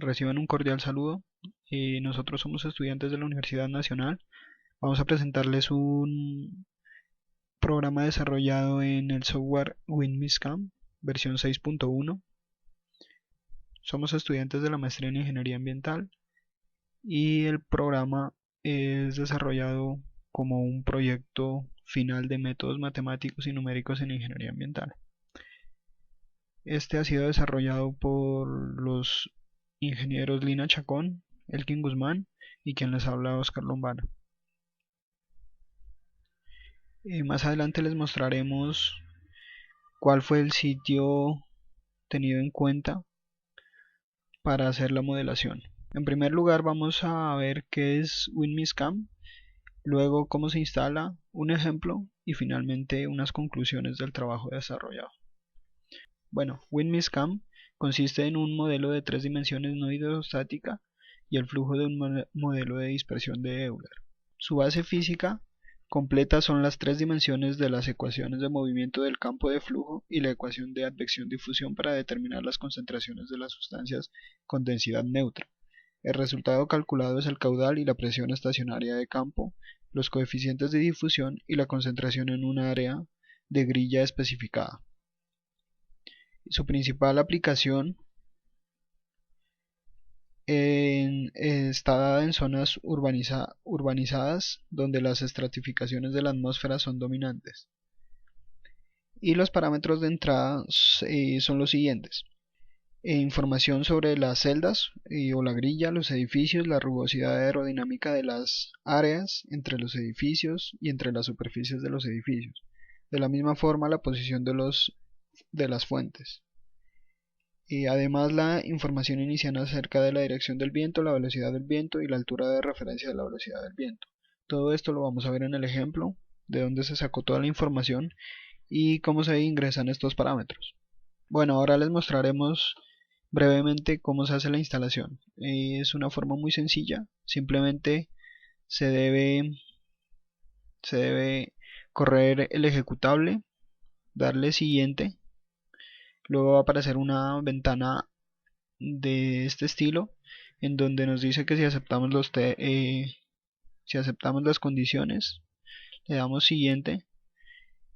Reciban un cordial saludo. Nosotros somos estudiantes de la Universidad Nacional. Vamos a presentarles un programa desarrollado en el software WinMisCam, versión 6.1. Somos estudiantes de la maestría en Ingeniería Ambiental y el programa es desarrollado como un proyecto final de métodos matemáticos y numéricos en Ingeniería Ambiental. Este ha sido desarrollado por los ingenieros Lina Chacón, Elkin Guzmán y quien les habla, Oscar Lombana. Más adelante les mostraremos cuál fue el sitio tenido en cuenta para hacer la modelación. En primer lugar vamos a ver qué es WinMisCam, luego cómo se instala, un ejemplo y finalmente unas conclusiones del trabajo desarrollado. Bueno, WinMisCam consiste en un modelo de 3 dimensiones no hidrostática y el flujo de un modelo de dispersión de Euler. Su base física completa son las 3 dimensiones de las ecuaciones de movimiento del campo de flujo y la ecuación de advección-difusión para determinar las concentraciones de las sustancias con densidad neutra. El resultado calculado es el caudal y la presión estacionaria de campo, los coeficientes de difusión y la concentración en un área de grilla especificada. Su principal aplicación está dada en zonas urbanizadas donde las estratificaciones de la atmósfera son dominantes. Y los parámetros de entrada son los siguientes. Información sobre las celdas o la grilla, los edificios, la rugosidad aerodinámica de las áreas entre los edificios y entre las superficies de los edificios. De la misma forma, la posición de las fuentes. Y además la información inicial acerca de la dirección del viento, la velocidad del viento y la altura de referencia de la velocidad del viento. Todo esto lo vamos a ver en el ejemplo, de dónde se sacó toda la información y cómo se ingresan estos parámetros. Bueno, ahora les mostraremos brevemente cómo se hace la instalación. Es una forma muy sencilla, simplemente se debe correr el ejecutable, darle siguiente. Luego va a aparecer una ventana de este estilo en donde nos dice que si aceptamos las condiciones, le damos siguiente,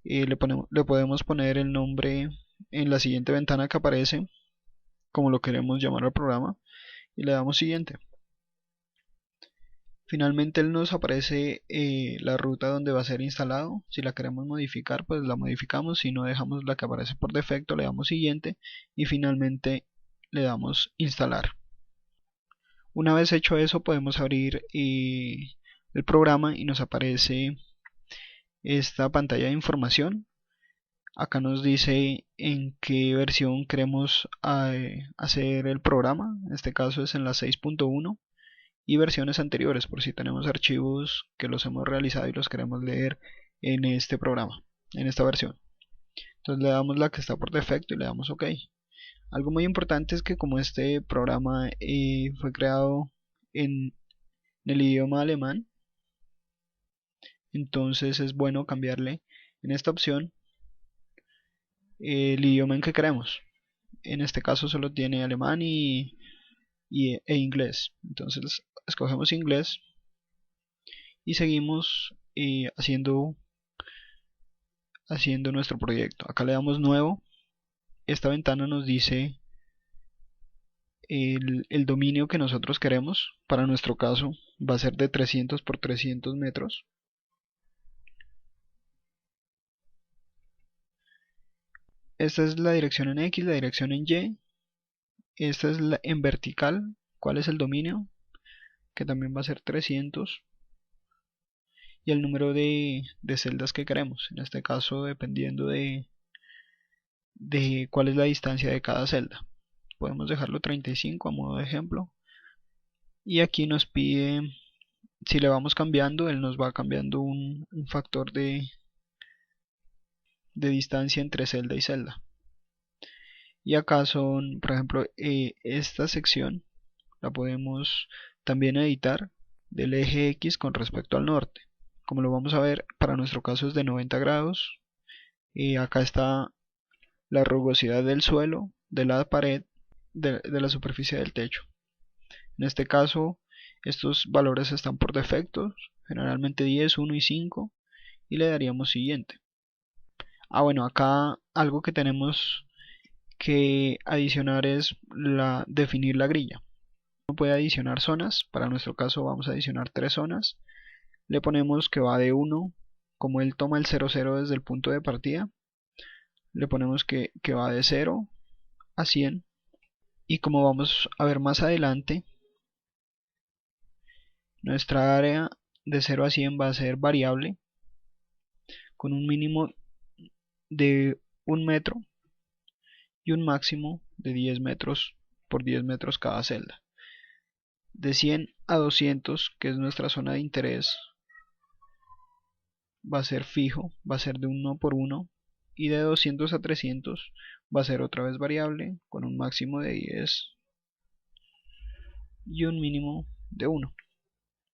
le podemos poner el nombre en la siguiente ventana que aparece, como lo queremos llamar al programa, y le damos siguiente. Finalmente él nos aparece la ruta donde va a ser instalado. Si la queremos modificar, pues la modificamos. Si no, dejamos la que aparece por defecto, le damos siguiente y finalmente le damos instalar. Una vez hecho eso, podemos abrir el programa y nos aparece esta pantalla de información. Acá nos dice en qué versión queremos hacer el programa. En este caso es en la 6.1. y versiones anteriores por si tenemos archivos que los hemos realizado y los queremos leer en este programa, en esta versión. Entonces le damos la que está por defecto y le damos OK. Algo muy importante es que como este programa fue creado en el idioma alemán, entonces es bueno cambiarle en esta opción el idioma en que queremos. En este caso solo tiene alemán e inglés. Entonces escogemos inglés y seguimos haciendo nuestro proyecto. Acá le damos nuevo. Esta ventana nos dice el dominio que nosotros queremos. Para nuestro caso va a ser de 300 por 300 metros. Esta es la dirección en X, la dirección en Y. Esta es en vertical. ¿Cuál es el dominio? Que también va a ser 300. Y el número de celdas que queremos. En este caso dependiendo de cuál es la distancia de cada celda. Podemos dejarlo 35 a modo de ejemplo. Y aquí nos pide, si le vamos cambiando, él nos va cambiando un factor de distancia entre celda y celda. Y acá son, por ejemplo, esta sección la podemos también editar del eje X con respecto al norte. Como lo vamos a ver, para nuestro caso es de 90 grados. Y acá está la rugosidad del suelo, de la pared, de la superficie del techo. En este caso estos valores están por defecto, generalmente 10, 1 y 5, y le daríamos siguiente. Bueno, acá algo que tenemos que adicionar es definir la grilla. Uno puede adicionar zonas, para nuestro caso vamos a adicionar 3 zonas. Le ponemos que va de 1, como él toma el 00 desde el punto de partida, le ponemos que va de 0 a 100, y como vamos a ver más adelante, nuestra área de 0 a 100 va a ser variable, con un mínimo de 1 metro y un máximo de 10 metros por 10 metros cada celda. De 100 a 200, que es nuestra zona de interés, va a ser fijo, va a ser de 1 por 1, y de 200 a 300 va a ser otra vez variable, con un máximo de 10 y un mínimo de 1.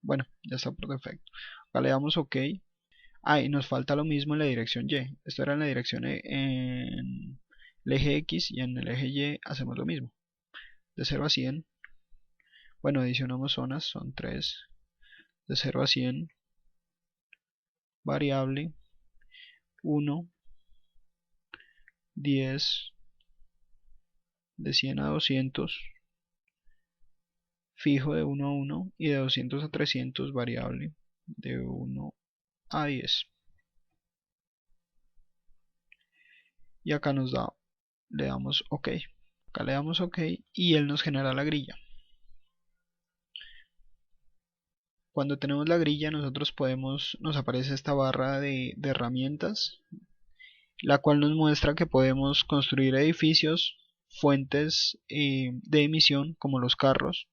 Bueno, ya está por defecto. Acá le damos OK. Y nos falta lo mismo en la dirección Y. Esto era en la dirección en el eje X, y en el eje Y hacemos lo mismo. De 0 a 100. Bueno, adicionamos zonas, son 3. De 0 a 100, variable, 1, 10, de 100 a 200, fijo de 1 a 1, y de 200 a 300, variable, de 1 a 10. Y acá le damos OK. Acá le damos OK y él nos genera la grilla. Cuando tenemos la grilla, nosotros nos aparece esta barra de herramientas, la cual nos muestra que podemos construir edificios, fuentes de emisión como los carros,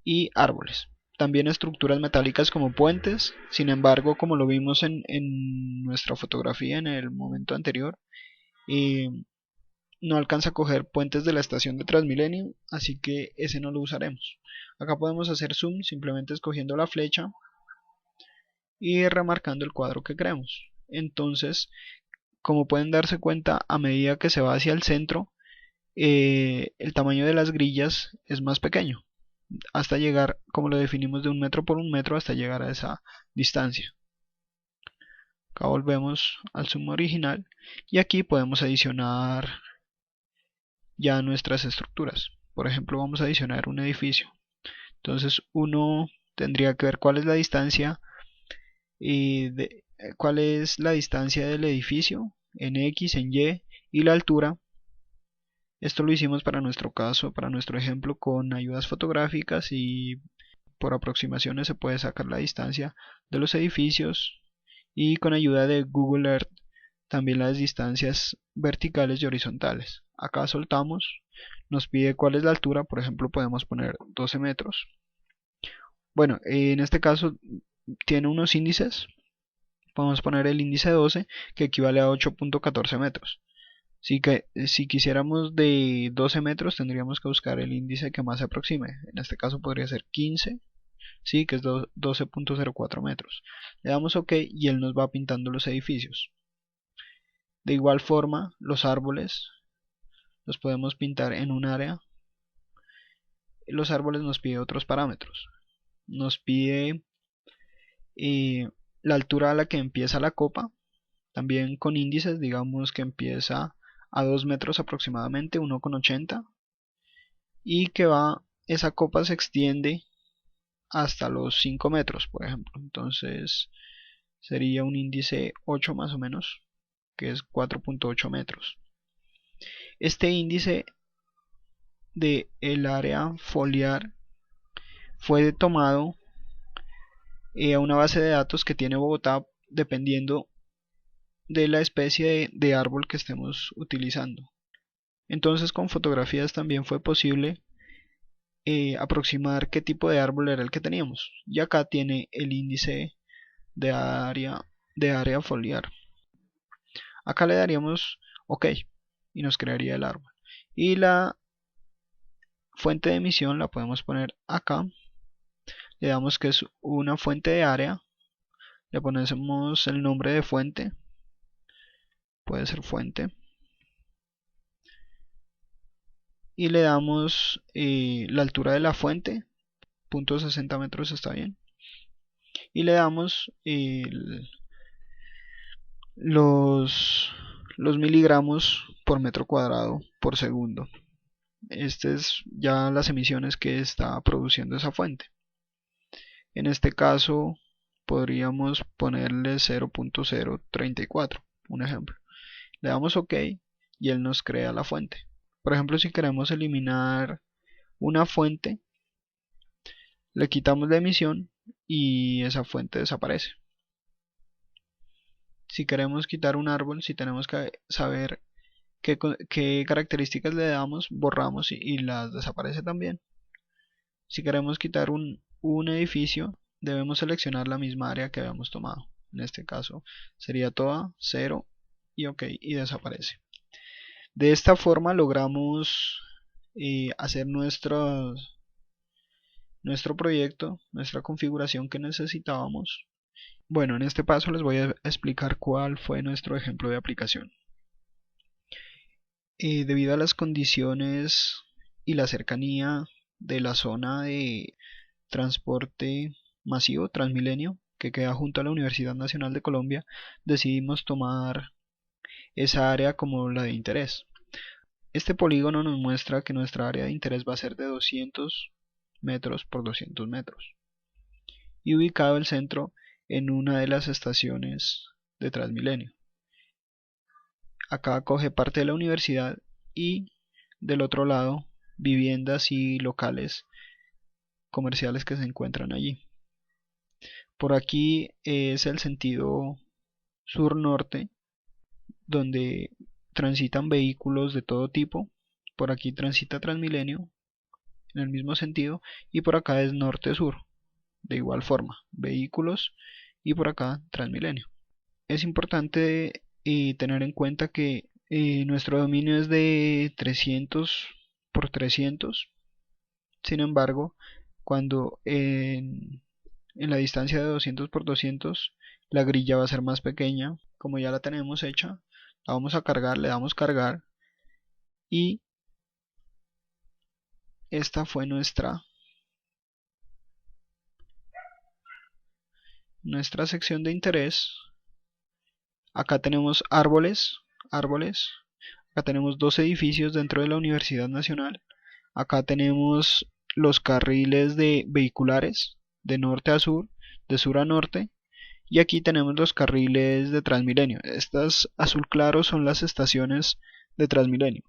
y árboles. También estructuras metálicas como puentes. Sin embargo, como lo vimos en nuestra fotografía en el momento anterior, no alcanza a coger puentes de la estación de Transmilenio, así que ese no lo usaremos. Acá podemos hacer zoom simplemente escogiendo la flecha y remarcando el cuadro que queremos. Entonces, como pueden darse cuenta, a medida que se va hacia el centro, el tamaño de las grillas es más pequeño, hasta llegar, como lo definimos, de 1 metro por 1 metro, hasta llegar a esa distancia. Acá volvemos al zoom original y aquí podemos adicionar ya nuestras estructuras. Por ejemplo, vamos a adicionar un edificio. Entonces uno tendría que ver cuál es la distancia del edificio en X, en Y, y la altura. Esto lo hicimos para nuestro caso, para nuestro ejemplo, con ayudas fotográficas, y por aproximaciones se puede sacar la distancia de los edificios, y con ayuda de Google Earth también las distancias verticales y horizontales. Acá soltamos, nos pide cuál es la altura, por ejemplo podemos poner 12 metros. Bueno, en este caso tiene unos índices, podemos poner el índice 12, que equivale a 8.14 metros. Si quisiéramos de 12 metros, tendríamos que buscar el índice que más se aproxime. En este caso podría ser 15, sí, que es 12.04 metros. Le damos OK y él nos va pintando los edificios. De igual forma, los árboles los podemos pintar en un área. Los árboles nos pide otros parámetros. Nos pide la altura a la que empieza la copa, también con índices, digamos que empieza a 2 metros aproximadamente, 1,80, y que esa copa se extiende hasta los 5 metros, por ejemplo. Entonces sería un índice 8 más o menos, que es 4.8 metros. Este índice de el área foliar fue tomado a una base de datos que tiene Bogotá, dependiendo de la especie de árbol que estemos utilizando. Entonces con fotografías también fue posible aproximar qué tipo de árbol era el que teníamos, y acá tiene el índice de área foliar. Acá le daríamos OK y nos crearía el árbol, y la fuente de emisión la podemos poner acá. Le damos que es una fuente de área, le ponemos el nombre de fuente, puede ser fuente, y le damos la altura de la fuente, .60 metros está bien, y le damos los miligramos por metro cuadrado por segundo. Estas es ya las emisiones que está produciendo esa fuente. En este caso podríamos ponerle 0.034, un ejemplo. Le damos OK y él nos crea la fuente. Por ejemplo, si queremos eliminar una fuente, le quitamos la emisión y esa fuente desaparece. Si queremos quitar un árbol, si tenemos que saber qué características le damos, borramos y las desaparece también. Si queremos quitar un edificio, debemos seleccionar la misma área que habíamos tomado. En este caso sería toda, 0 y OK y desaparece. De esta forma logramos hacer nuestro proyecto, nuestra configuración que necesitábamos. Bueno, en este paso les voy a explicar cuál fue nuestro ejemplo de aplicación. Debido a las condiciones y la cercanía de la zona de transporte masivo Transmilenio, que queda junto a la Universidad Nacional de Colombia, decidimos tomar esa área como la de interés. Este polígono nos muestra que nuestra área de interés va a ser de 200 metros por 200 metros y ubicado el centro en una de las estaciones de Transmilenio. Acá coge parte de la universidad y del otro lado viviendas y locales comerciales que se encuentran allí. Por aquí es el sentido sur-norte, donde transitan vehículos de todo tipo. Por aquí transita Transmilenio en el mismo sentido y por acá es norte-sur, de igual forma, vehículos y por acá Transmilenio. Es importante tener en cuenta que nuestro dominio es de 300 por 300. Sin embargo, cuando en la distancia de 200 por 200 la grilla va a ser más pequeña, como ya la tenemos hecha, la vamos a cargar, le damos cargar y esta fue nuestra sección de interés. Acá tenemos árboles, acá tenemos dos edificios dentro de la Universidad Nacional, acá tenemos los carriles de vehiculares de norte a sur, de sur a norte, y aquí tenemos los carriles de Transmilenio. Estas azul claro son las estaciones de Transmilenio.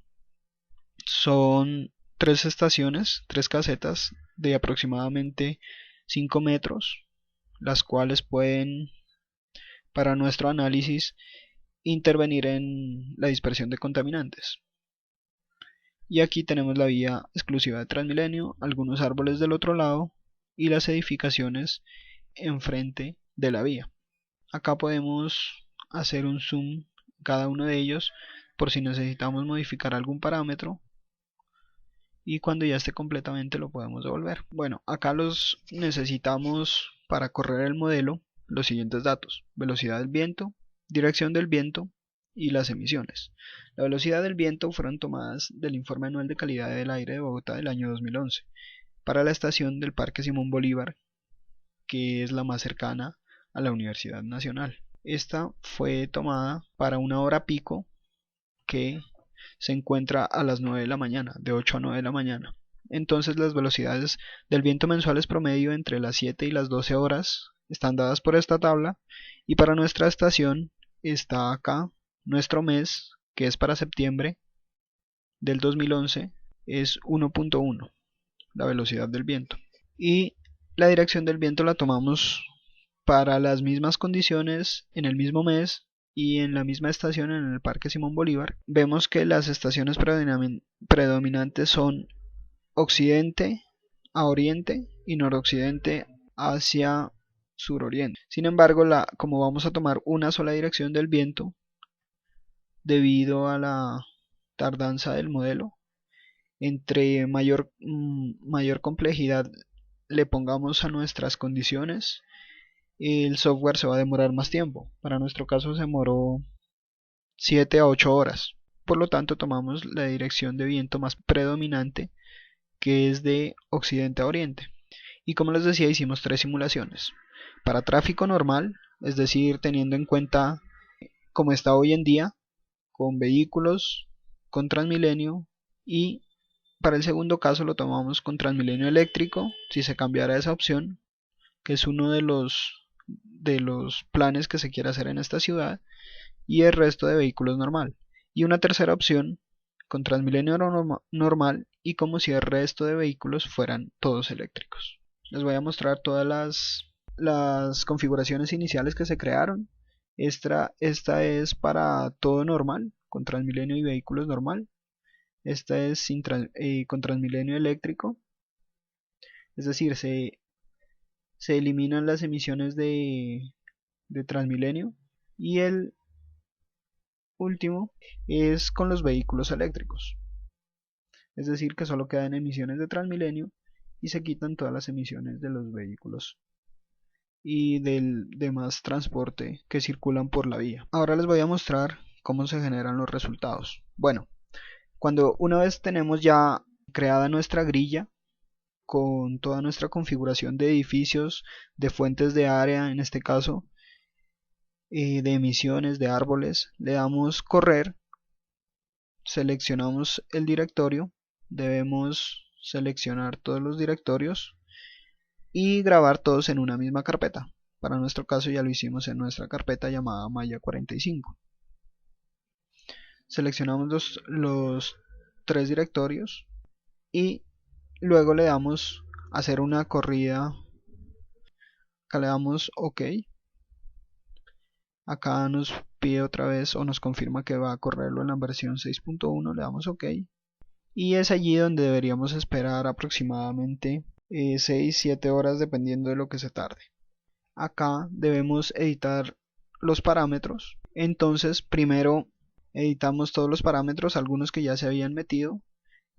Son tres estaciones, tres casetas de aproximadamente 5 metros, las cuales pueden, para nuestro análisis, intervenir en la dispersión de contaminantes. Y aquí tenemos la vía exclusiva de Transmilenio, algunos árboles del otro lado y las edificaciones enfrente de la vía. Acá podemos hacer un zoom cada uno de ellos por si necesitamos modificar algún parámetro y cuando ya esté completamente lo podemos devolver. Bueno, acá los necesitamos para correr el modelo los siguientes datos: velocidad del viento, dirección del viento y las emisiones. La velocidad del viento fueron tomadas del informe anual de calidad del aire de Bogotá del año 2011 para la estación del Parque Simón Bolívar, que es la más cercana a la Universidad Nacional. Esta fue tomada para una hora pico que se encuentra a las 9 de la mañana, de 8 a 9 de la mañana. Entonces las velocidades del viento mensuales promedio entre las 7 y las 12 horas están dadas por esta tabla, y para nuestra estación está acá nuestro mes, que es para septiembre del 2011, es 1.1 la velocidad del viento, y la dirección del viento la tomamos para las mismas condiciones en el mismo mes y en la misma estación en el Parque Simón Bolívar. Vemos que las estaciones predominantes son occidente a oriente y noroccidente hacia suroriente. Sin embargo, como vamos a tomar una sola dirección del viento, debido a la tardanza del modelo, entre mayor complejidad le pongamos a nuestras condiciones, el software se va a demorar más tiempo. Para nuestro caso se demoró 7 a 8 horas. por lo tanto tomamos la dirección de viento más predominante, que es de occidente a oriente. Y como les decía, hicimos 3 simulaciones. Para tráfico normal, es decir, teniendo en cuenta cómo está hoy en día, con vehículos, con Transmilenio, y para el segundo caso lo tomamos con Transmilenio eléctrico, si se cambiara esa opción, que es uno de los planes que se quiere hacer en esta ciudad, y el resto de vehículos normal. Y una tercera opción con Transmilenio normal y como si el resto de vehículos fueran todos eléctricos. Les voy a mostrar todas las configuraciones iniciales que se crearon. Esta es para todo normal, con Transmilenio y vehículos normal. Esta es con Transmilenio eléctrico. Es decir, se eliminan las emisiones de Transmilenio. Y el último es con los vehículos eléctricos. Es decir, que solo quedan emisiones de Transmilenio y se quitan todas las emisiones de los vehículos y del demás transporte que circulan por la vía. Ahora les voy a mostrar cómo se generan los resultados. Bueno, cuando una vez tenemos ya creada nuestra grilla con toda nuestra configuración de edificios, de fuentes de área, en este caso, de emisiones, de árboles, le damos correr, seleccionamos el directorio, debemos seleccionar todos los directorios y grabar todos en una misma carpeta. Para nuestro caso ya lo hicimos en nuestra carpeta llamada Maya 45. Seleccionamos los 3 directorios y luego le damos hacer una corrida. Acá le damos OK. Acá nos pide otra vez o nos confirma que va a correrlo en la versión 6.1. Le damos OK. Y es allí donde deberíamos esperar aproximadamente 6-7 horas dependiendo de lo que se tarde. Acá debemos editar los parámetros. Entonces primero editamos todos los parámetros, algunos que ya se habían metido.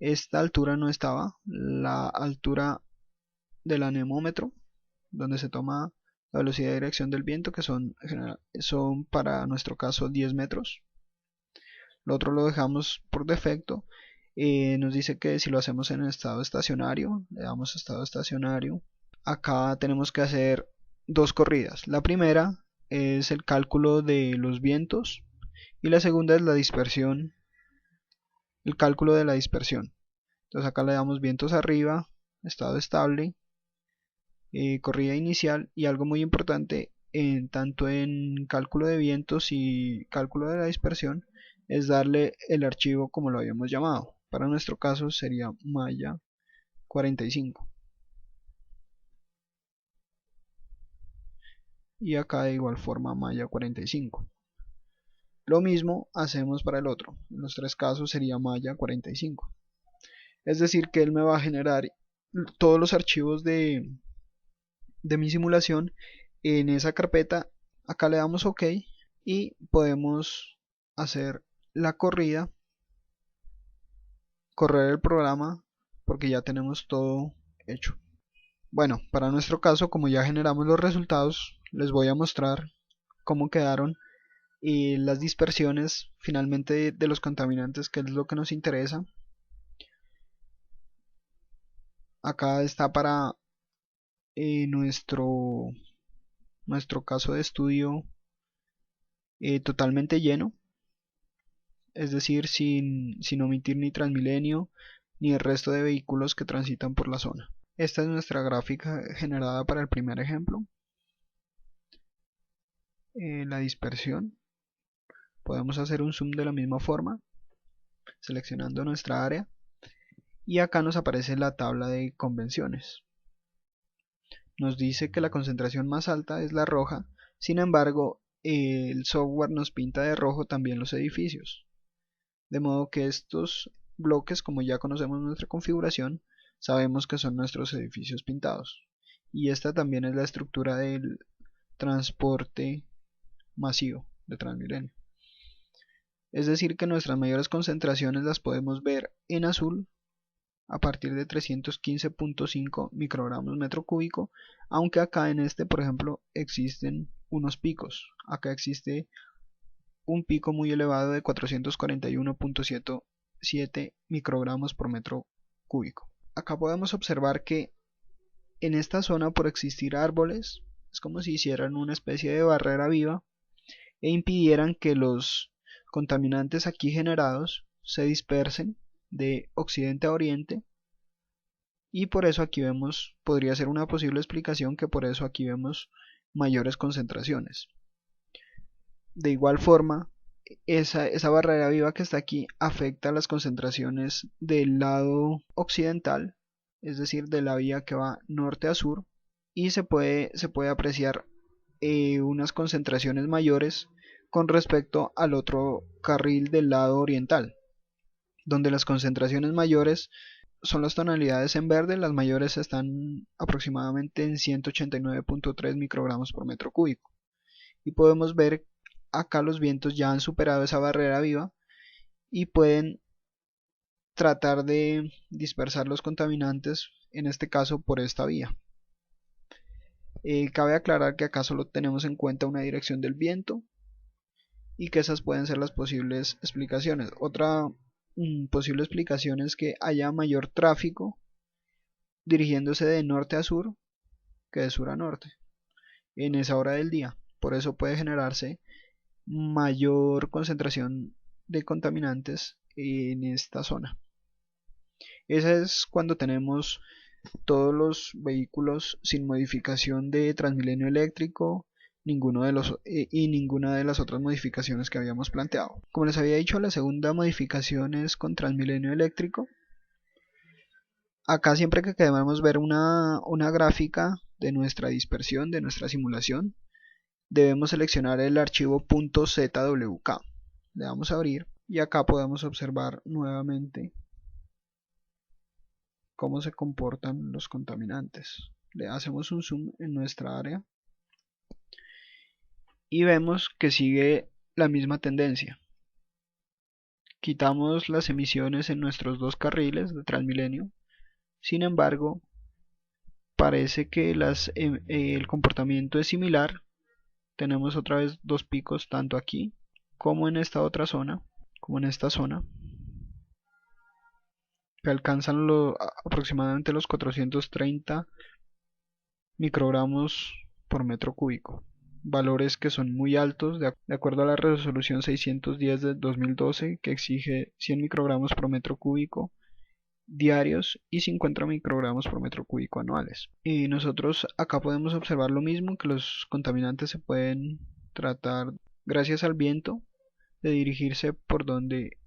Esta altura no estaba, la altura del anemómetro, donde se toma la velocidad de dirección del viento, que son para nuestro caso 10 metros. Lo otro lo dejamos por defecto. Nos dice que si lo hacemos en estado estacionario, le damos estado estacionario. Acá tenemos que hacer 2 corridas. La primera es el cálculo de los vientos y la segunda es la dispersión, el cálculo de la dispersión. Entonces acá le damos vientos arriba, estado estable, corrida inicial, y algo muy importante tanto en cálculo de vientos y cálculo de la dispersión es darle el archivo como lo habíamos llamado. Para nuestro caso sería Maya 45. Y acá de igual forma Maya 45. Lo mismo hacemos para el otro. En los 3 casos sería Maya 45. Es decir que él me va a generar todos los archivos de mi simulación en esa carpeta. Acá le damos OK y podemos hacer la corrida, correr el programa, porque ya tenemos todo hecho. Bueno, para nuestro caso, como ya generamos los resultados, les voy a mostrar cómo quedaron las dispersiones finalmente de los contaminantes, que es lo que nos interesa. Acá está para nuestro caso de estudio totalmente lleno, es decir, sin omitir ni Transmilenio ni el resto de vehículos que transitan por la zona. Esta es nuestra gráfica generada para el primer ejemplo. La dispersión, podemos hacer un zoom de la misma forma, seleccionando nuestra área, y acá nos aparece la tabla de convenciones. Nos dice que la concentración más alta es la roja, sin embargo el software nos pinta de rojo también los edificios, de modo que estos bloques, como ya conocemos nuestra configuración, sabemos que son nuestros edificios pintados. Y esta también es la estructura del transporte masivo de Transmilenio. Es decir que nuestras mayores concentraciones las podemos ver en azul a partir de 315.5 microgramos metro cúbico, aunque acá en este, por ejemplo, existen unos picos. Acá existe un pico muy elevado de 441.7 microgramos por metro cúbico. Acá podemos observar que en esta zona, por existir árboles, es como si hicieran una especie de barrera viva e impidieran que los contaminantes aquí generados se dispersen de occidente a oriente, y por eso aquí vemos, podría ser una posible explicación que por eso aquí vemos mayores concentraciones. De igual forma, esa barrera viva que está aquí afecta las concentraciones del lado occidental, es decir, de la vía que va norte a sur, y se puede apreciar unas concentraciones mayores con respecto al otro carril del lado oriental, donde las concentraciones mayores son las tonalidades en verde. Las mayores están aproximadamente en 189.3 microgramos por metro cúbico, y podemos ver acá los vientos ya han superado esa barrera viva y pueden tratar de dispersar los contaminantes, en este caso por esta vía. Cabe aclarar que acá solo tenemos en cuenta una dirección del viento y que esas pueden ser las posibles explicaciones. Otra posible explicación es que haya mayor tráfico dirigiéndose de norte a sur que de sur a norte en esa hora del día. Por eso puede generarse mayor concentración de contaminantes en esta zona. Esa es cuando tenemos todos los vehículos sin modificación de Transmilenio eléctrico, ninguna de las otras modificaciones que habíamos planteado. Como les había dicho, la segunda modificación es con Transmilenio eléctrico. Acá siempre que queremos ver una gráfica de nuestra dispersión, de nuestra simulación, debemos seleccionar el archivo .zwk. Le damos a abrir y acá podemos observar nuevamente cómo se comportan los contaminantes. Le hacemos un zoom en nuestra área y vemos que sigue la misma tendencia. Quitamos las emisiones en nuestros dos carriles de Transmilenio. Sin embargo, parece que el comportamiento es similar. Tenemos otra vez dos picos tanto aquí como en esta otra zona, como en esta zona, que alcanzan aproximadamente los 430 microgramos por metro cúbico, valores que son muy altos de acuerdo a la resolución 610 de 2012, que exige 100 microgramos por metro cúbico diarios y 50 microgramos por metro cúbico anuales. Y nosotros acá podemos observar lo mismo, que los contaminantes se pueden tratar gracias al viento de dirigirse por donde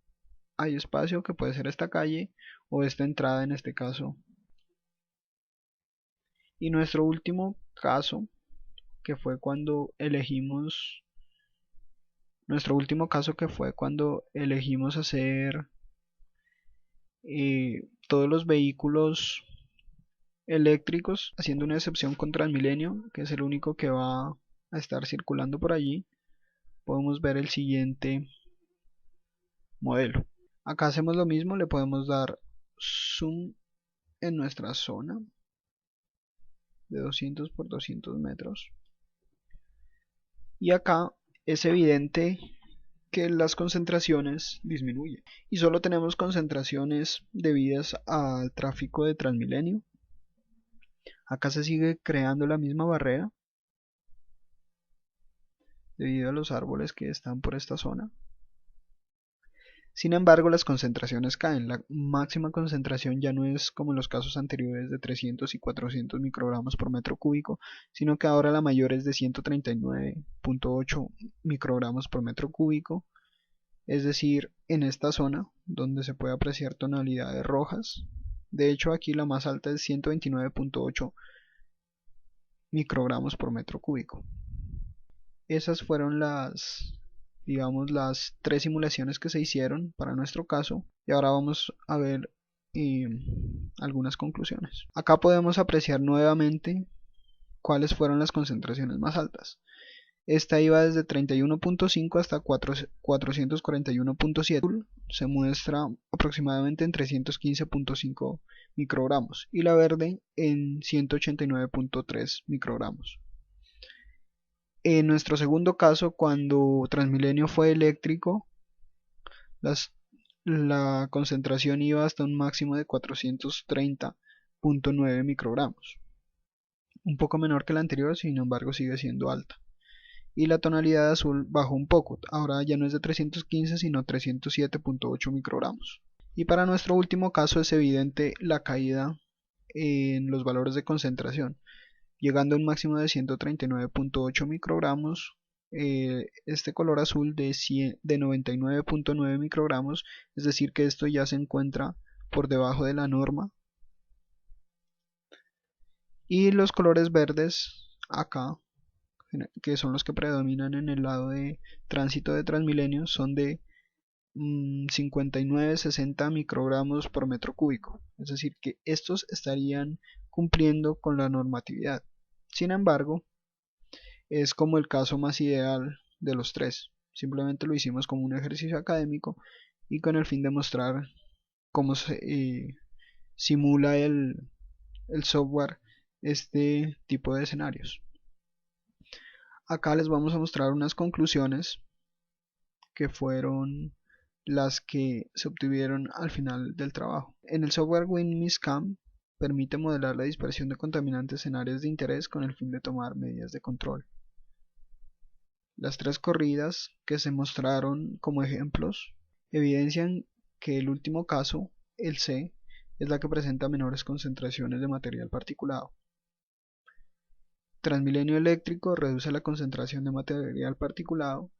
hay espacio, que puede ser esta calle o esta entrada en este caso. Y nuestro último caso, que fue cuando elegimos hacer todos los vehículos eléctricos, haciendo una excepción con Transmilenio, que es el único que va a estar circulando por allí. Podemos ver el siguiente modelo. Acá hacemos lo mismo, le podemos dar zoom en nuestra zona de 200 por 200 metros, y acá es evidente que las concentraciones disminuyen y solo tenemos concentraciones debidas al tráfico de Transmilenio. Acá se sigue creando la misma barrera debido a los árboles que están por esta zona. Sin embargo, las concentraciones caen. La máxima concentración ya no es como en los casos anteriores de 300 y 400 microgramos por metro cúbico, sino que ahora la mayor es de 139.8 microgramos por metro cúbico, es decir, en esta zona donde se puede apreciar tonalidades rojas. De hecho, aquí la más alta es 129.8 microgramos por metro cúbico. Esas fueron las tres simulaciones que se hicieron para nuestro caso, y ahora vamos a ver algunas conclusiones. Acá podemos apreciar nuevamente cuáles fueron las concentraciones más altas. Esta iba desde 31.5 hasta 441.7, se muestra aproximadamente en 315.5 microgramos, y la verde en 189.3 microgramos. En nuestro segundo caso, cuando Transmilenio fue eléctrico, la concentración iba hasta un máximo de 430.9 microgramos, un poco menor que la anterior, sin embargo sigue siendo alta. Y la tonalidad azul bajó un poco, ahora ya no es de 315 sino 307.8 microgramos. Y para nuestro último caso es evidente la caída en los valores de concentración, llegando a un máximo de 139.8 microgramos. Este color azul de 99.9 microgramos, es decir que esto ya se encuentra por debajo de la norma. Y los colores verdes acá, que son los que predominan en el lado de tránsito de Transmilenio, son de 59-60 microgramos por metro cúbico, es decir que estos estarían cumpliendo con la normatividad. Sin embargo, es como el caso más ideal de los tres. Simplemente lo hicimos como un ejercicio académico y con el fin de mostrar cómo se simula el software este tipo de escenarios. Acá les vamos a mostrar unas conclusiones que fueron las que se obtuvieron al final del trabajo. En el software WinMISCAM permite modelar la dispersión de contaminantes en áreas de interés con el fin de tomar medidas de control. Las tres corridas que se mostraron como ejemplos evidencian que el último caso, el C, es la que presenta menores concentraciones de material particulado. Transmilenio eléctrico reduce la concentración de material particulado,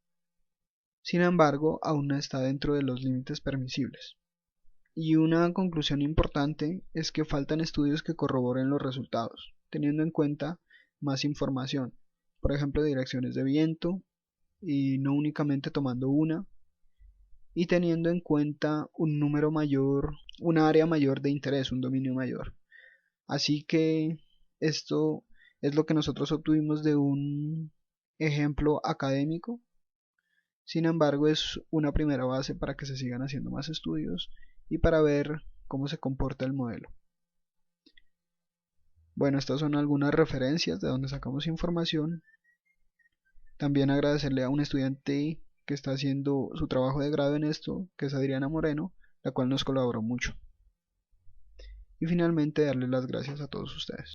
sin embargo, aún no está dentro de los límites permisibles. Y una conclusión importante es que faltan estudios que corroboren los resultados, teniendo en cuenta más información, por ejemplo, direcciones de viento, y no únicamente tomando una, y teniendo en cuenta un número mayor, un área mayor de interés, un dominio mayor. Así que esto es lo que nosotros obtuvimos de un ejemplo académico. Sin embargo, es una primera base para que se sigan haciendo más estudios y para ver cómo se comporta el modelo. Bueno, estas son algunas referencias de donde sacamos información. También agradecerle a un estudiante que está haciendo su trabajo de grado en esto, que es Adriana Moreno, la cual nos colaboró mucho. Y finalmente darle las gracias a todos ustedes.